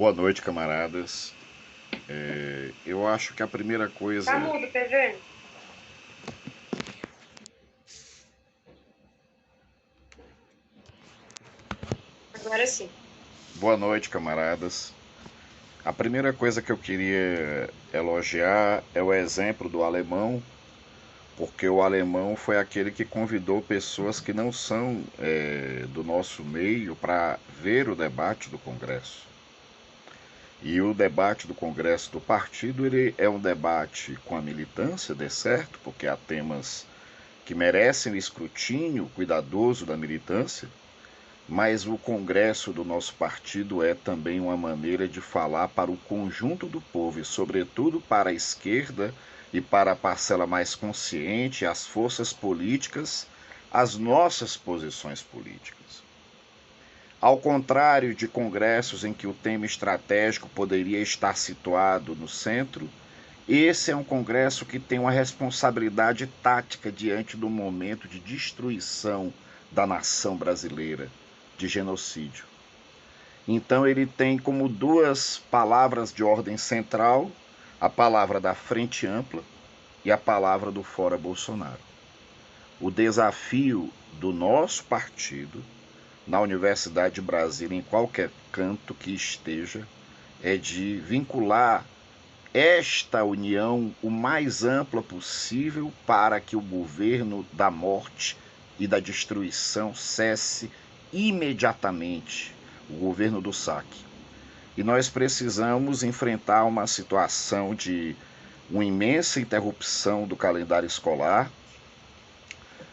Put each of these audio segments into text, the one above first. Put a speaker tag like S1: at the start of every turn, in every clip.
S1: Boa noite, camaradas. Eu acho que a primeira
S2: Tá
S1: coisa.
S2: mudo, PV? Agora sim.
S1: Boa noite, camaradas. A primeira coisa que eu queria elogiar é o exemplo do alemão, porque o alemão foi aquele que convidou pessoas que não são do nosso meio para ver o debate do Congresso. E o debate do Congresso do partido ele é um debate com a militância, de certo, porque há temas que merecem o escrutínio cuidadoso da militância. Mas o congresso do nosso partido é também uma maneira de falar para o conjunto do povo e, sobretudo, para a esquerda e para a parcela mais consciente, as forças políticas, as nossas posições políticas. Ao contrário de congressos em que o tema estratégico poderia estar situado no centro, esse é um congresso que tem uma responsabilidade tática diante do momento de destruição da nação brasileira, de genocídio. Então ele tem como duas palavras de ordem central a palavra da Frente Ampla e a palavra do Fora Bolsonaro. O desafio do nosso partido, na Universidade de Brasília, em qualquer canto que esteja, é de vincular esta união o mais ampla possível para que o governo da morte e da destruição cesse imediatamente, o governo do saque. E nós precisamos enfrentar uma situação de uma imensa interrupção do calendário escolar,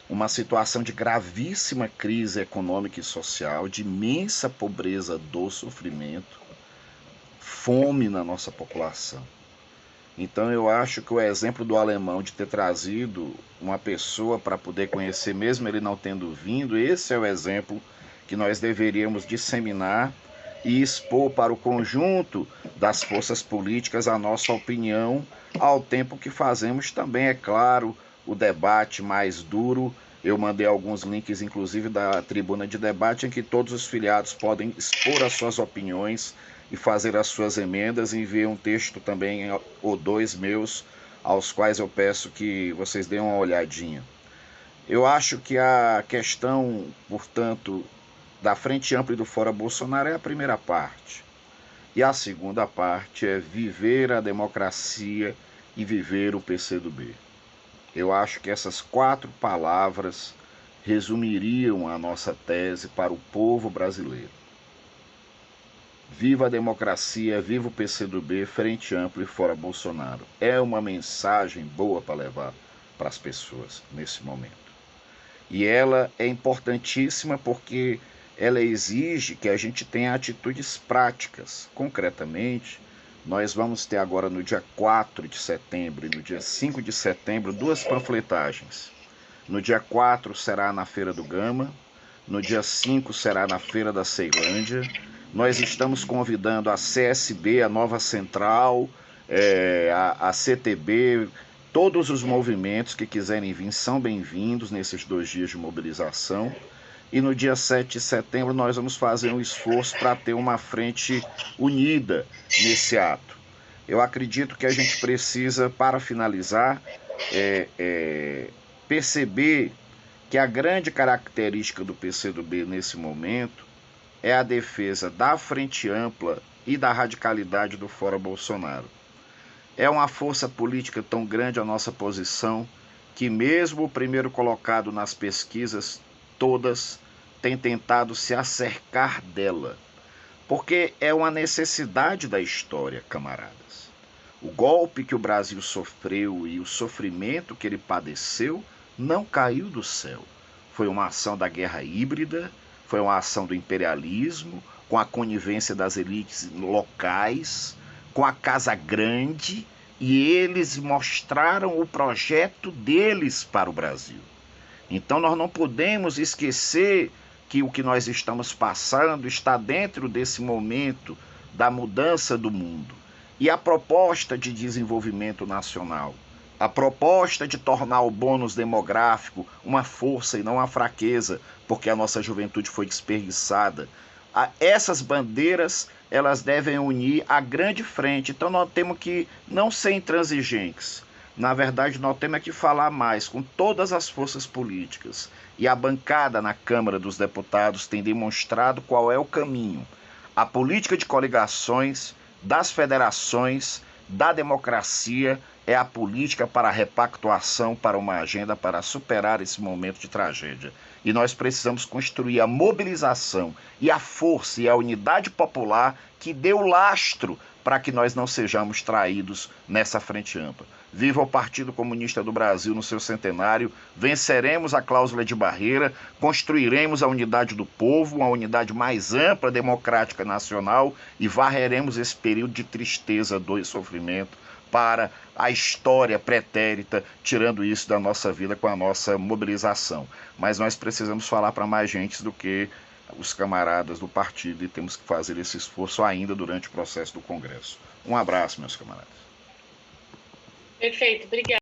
S1: uma situação de gravíssima crise econômica e social, de imensa pobreza do sofrimento, fome na nossa população. Então eu acho que o exemplo do alemão de ter trazido uma pessoa para poder conhecer, mesmo ele não tendo vindo, esse é o exemplo que nós deveríamos disseminar e expor para o conjunto das forças políticas a nossa opinião, ao tempo que fazemos também, é claro, o debate mais duro. Eu mandei alguns links, inclusive, da tribuna de debate, em que todos os filiados podem expor as suas opiniões e fazer as suas emendas. Enviei um texto também, ou dois meus, aos quais eu peço que vocês deem uma olhadinha. Eu acho que a questão, portanto, da Frente Ampla e do Fora Bolsonaro é a primeira parte. E a segunda parte é viver a democracia e viver o PCdoB. Eu acho que essas quatro palavras resumiriam a nossa tese para o povo brasileiro. Viva a democracia, viva o PCdoB, Frente Ampla e Fora Bolsonaro. É uma mensagem boa para levar para as pessoas nesse momento. E ela é importantíssima porque ela exige que a gente tenha atitudes práticas. Concretamente, nós vamos ter agora no dia 4 de setembro e no dia 5 de setembro duas panfletagens. No dia 4 será na Feira do Gama, no dia 5 será na Feira da Ceilândia. Nós estamos convidando a CSB, a Nova Central, a CTB, todos os movimentos que quiserem vir são bem-vindos nesses 2 dias de mobilização. E no dia 7 de setembro nós vamos fazer um esforço para ter uma frente unida nesse ato. Eu acredito que a gente precisa, para finalizar, perceber que a grande característica do PCdoB nesse momento é a defesa da Frente Ampla e da radicalidade do Fora Bolsonaro. É uma força política tão grande a nossa posição que mesmo o primeiro colocado nas pesquisas todas tem tentado se acercar dela, porque é uma necessidade da história, camaradas. O golpe que o Brasil sofreu e o sofrimento que ele padeceu não caiu do céu. Foi uma ação da guerra híbrida, foi uma ação do imperialismo, com a conivência das elites locais, com a Casa Grande, e eles mostraram o projeto deles para o Brasil. Então nós não podemos esquecer que o que nós estamos passando está dentro desse momento da mudança do mundo. E a proposta de desenvolvimento nacional, a proposta de tornar o bônus demográfico uma força e não uma fraqueza, porque a nossa juventude foi desperdiçada, Essas bandeiras, elas devem unir a grande frente. Então nós temos que não ser intransigentes. Na verdade, nós temos que falar mais com todas as forças políticas. E a bancada na Câmara dos Deputados tem demonstrado qual é o caminho. A política de coligações, das federações, da democracia é a política para a repactuação, para uma agenda para superar esse momento de tragédia. E nós precisamos construir a mobilização e a força e a unidade popular que dê o lastro para que nós não sejamos traídos nessa frente ampla. Viva o Partido Comunista do Brasil no seu centenário, venceremos a cláusula de barreira, construiremos a unidade do povo, uma unidade mais ampla, democrática, nacional e varreremos esse período de tristeza, dor e sofrimento para a história pretérita, tirando isso da nossa vida com a nossa mobilização. Mas nós precisamos falar para mais gente do que os camaradas do partido e temos que fazer esse esforço ainda durante o processo do Congresso. Um abraço, meus camaradas.
S2: Perfeito, obrigada.